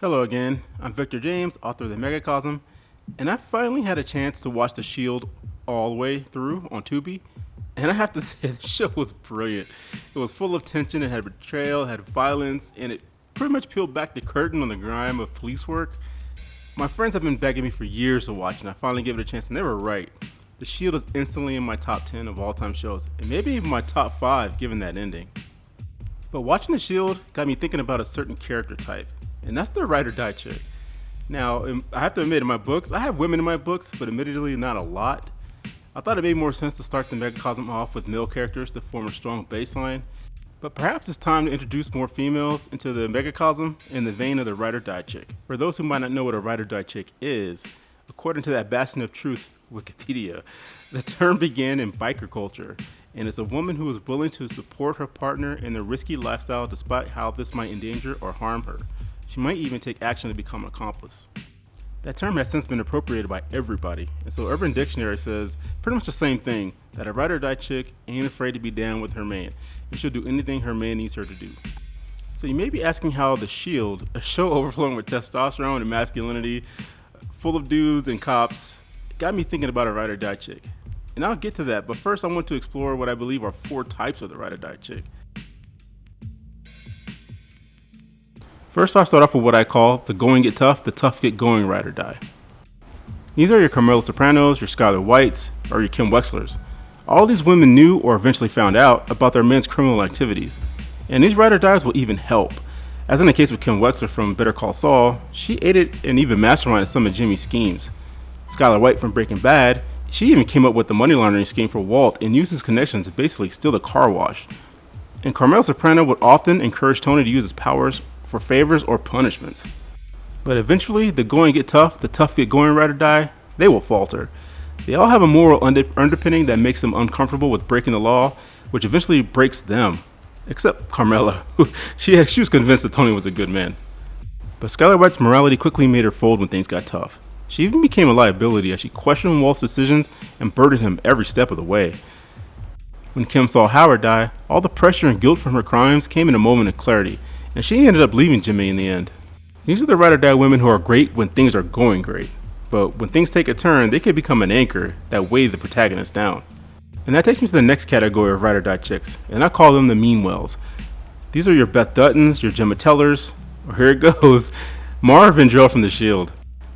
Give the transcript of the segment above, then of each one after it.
Hello again. I'm Victor James, author of the Megacosm, and I finally had a chance to watch The Shield all the way through on Tubi. And I have to say, the show was brilliant. It was full of tension, it had betrayal, it had violence, and it pretty much peeled back the curtain on the grime of police work. My friends have been begging me for years to watch, and I finally gave it a chance, and they were right. The Shield is instantly in my top 10 of all time shows, and maybe even my top 5 given that ending. But watching The Shield got me thinking about a certain character type, and that's the ride or die chick. Now, I have to admit, in my books, I have women in my books, but admittedly not a lot. I thought it made more sense to start the Megacosm off with male characters to form a strong baseline, but perhaps it's time to introduce more females into the Megacosm in the vein of the ride or die chick. For those who might not know what a ride or die chick is, according to that bastion of truth, Wikipedia, the term began in biker culture, and it's a woman who is willing to support her partner in their risky lifestyle despite how this might endanger or harm her. She might even take action to become an accomplice. That term has since been appropriated by everybody, and so Urban Dictionary says pretty much the same thing, that a ride or die chick ain't afraid to be down with her man, and she'll do anything her man needs her to do. So you may be asking how The Shield, a show overflowing with testosterone and masculinity, full of dudes and cops, got me thinking about a ride or die chick. And I'll get to that, but first I want to explore what I believe are 4 types of the ride or die chick. First, I'll start off with what I call the going get tough, the tough get going ride or die. These are your Carmela Sopranos, your Skylar Whites, or your Kim Wexlers. All these women knew or eventually found out about their men's criminal activities, and these ride or dies will even help. As in the case with Kim Wexler from Better Call Saul, she aided and even masterminded some of Jimmy's schemes. Skylar White from Breaking Bad, she even came up with the money laundering scheme for Walt and used his connections to basically steal the car wash. And Carmela Soprano would often encourage Tony to use his powers for favors or punishments. But eventually, the going get tough, the tough get going ride or die, they will falter. They all have a moral underpinning that makes them uncomfortable with breaking the law, which eventually breaks them. Except Carmela, she was convinced that Tony was a good man. But Skylar White's morality quickly made her fold when things got tough. She even became a liability as she questioned Walt's decisions and burdened him every step of the way. When Kim saw Howard die, all the pressure and guilt from her crimes came in a moment of clarity, and she ended up leaving Jimmy in the end. These are the ride or die women who are great when things are going great, but when things take a turn, they can become an anchor that weigh the protagonist down. And that takes me to the next category of ride or die chicks, and I call them the mean wells. These are your Beth Duttons, your Gemma Tellers, or here it goes, Mara Vendrell from The Shield.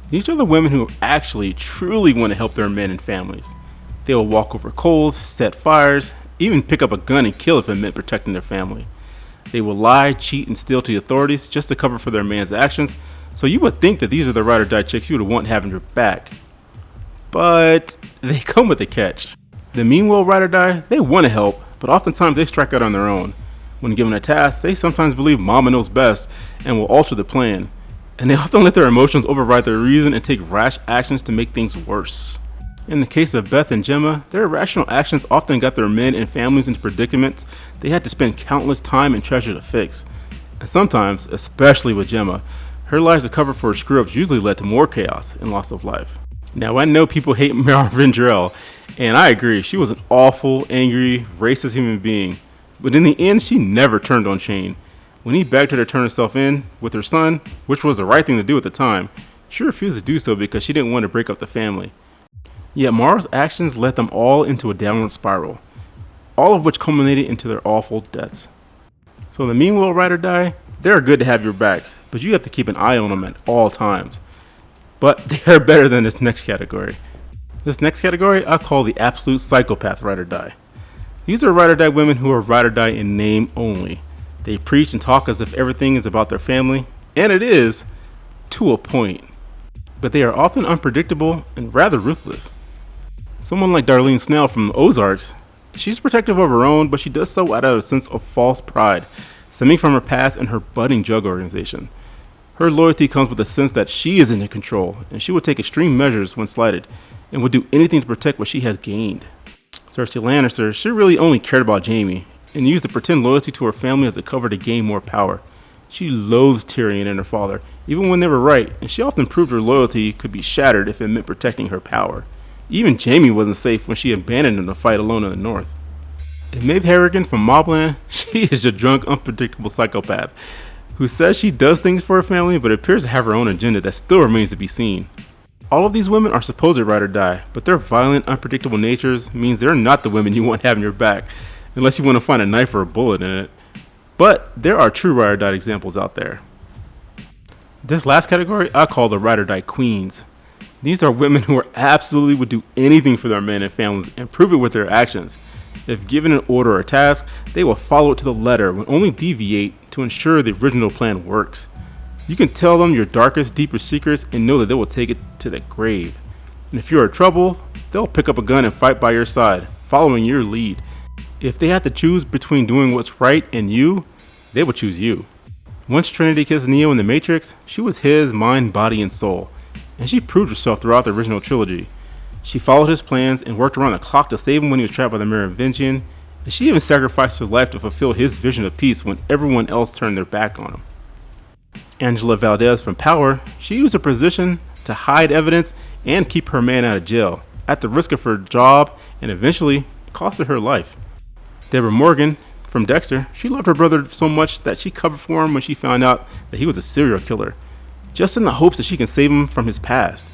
These are the women who actually, truly want to help their men and families. They will walk over coals, set fires, even pick up a gun and kill if it meant protecting their family. They will lie, cheat, and steal to the authorities just to cover for their man's actions, so you would think that these are the ride or die chicks you would want having your back. But they come with a catch. The meanwhile ride or die, they want to help, but oftentimes they strike out on their own. When given a task, they sometimes believe mama knows best and will alter the plan. And they often let their emotions override their reason and take rash actions to make things worse. In the case of Beth and Gemma, their irrational actions often got their men and families into predicaments they had to spend countless time and treasure to fix. And sometimes, especially with Gemma, her lies to cover for her screw-ups usually led to more chaos and loss of life. Now, I know people hate Mara Vendrell, and I agree, she was an awful, angry, racist human being. But in the end, she never turned on Shane. When he begged her to turn herself in with her son, which was the right thing to do at the time, she refused to do so because she didn't want to break up the family. Yet Mara's actions led them all into a downward spiral, all of which culminated into their awful deaths. So the meanwhile ride or die, they're good to have your backs, but you have to keep an eye on them at all times. But they are better than this next category. This next category I call the absolute psychopath ride or die. These are ride or die women who are ride or die in name only. They preach and talk as if everything is about their family, and it is, to a point. But they are often unpredictable and rather ruthless. Someone like Darlene Snell from Ozarks, she's protective of her own, but she does so out of a sense of false pride, stemming from her past and her budding drug organization. Her loyalty comes with a sense that she is in control, and she will take extreme measures when slighted, and will do anything to protect what she has gained. Cersei Lannister, she really only cared about Jaime, and used the pretend loyalty to her family as a cover to gain more power. She loathed Tyrion and her father, even when they were right, and she often proved her loyalty could be shattered if it meant protecting her power. Even Jaime wasn't safe when she abandoned him to fight alone in the north. And Maeve Harrigan from Mobland, she is a drunk, unpredictable psychopath. who says she does things for her family but appears to have her own agenda that still remains to be seen. All of these women are supposed to ride or die, but their violent, unpredictable natures means they're not the women you want having your back, unless you want to find a knife or a bullet in it. But there are true ride or die examples out there. This last category I call the ride or die queens. These are women who absolutely would do anything for their men and families and prove it with their actions. If given an order or task, they will follow it to the letter and only deviate to ensure the original plan works. You can tell them your darkest, deepest secrets and know that they will take it to the grave. And if you're in trouble, they'll pick up a gun and fight by your side, following your lead. If they had to choose between doing what's right and you, they would choose you. Once Trinity kissed Neo in The Matrix, she was his mind, body, and soul. And she proved herself throughout the original trilogy. She followed his plans and worked around the clock to save him when he was trapped by the Merovingian, and she even sacrificed her life to fulfill his vision of peace when everyone else turned their back on him. Angela Valdez from Power, she used her position to hide evidence and keep her man out of jail, at the risk of her job and eventually costed her life. Deborah Morgan from Dexter, she loved her brother so much that she covered for him when she found out that he was a serial killer, just in the hopes that she can save him from his past.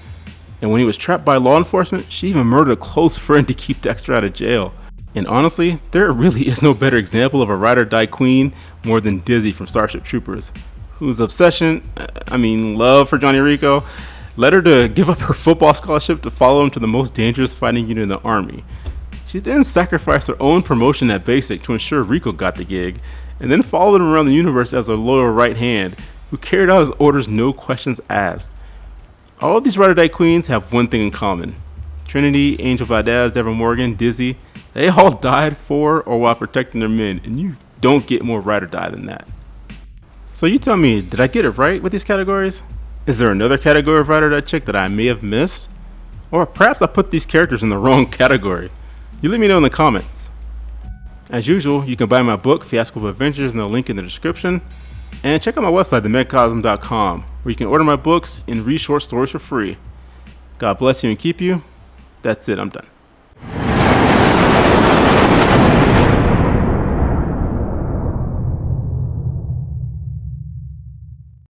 And when he was trapped by law enforcement, she even murdered a close friend to keep Dexter out of jail. And honestly, there really is no better example of a ride or die queen more than Dizzy from Starship Troopers, whose love for Johnny Rico, led her to give up her football scholarship to follow him to the most dangerous fighting unit in the Army. She then sacrificed her own promotion at Basic to ensure Rico got the gig, and then followed him around the universe as a loyal right hand, who carried out his orders no questions asked. All of these ride or die queens have one thing in common. Trinity, Angel Valdez, Deborah Morgan, Dizzy, they all died for or while protecting their men, and you don't get more ride or die than that. So you tell me, did I get it right with these categories? Is there another category of ride or die chick that I may have missed? Or perhaps I put these characters in the wrong category? You let me know in the comments. As usual, you can buy my book, Fiasco of Adventures, in the link in the description. And check out my website, themegacosm.com, where you can order my books and read short stories for free. God bless you and keep you. That's it, I'm done.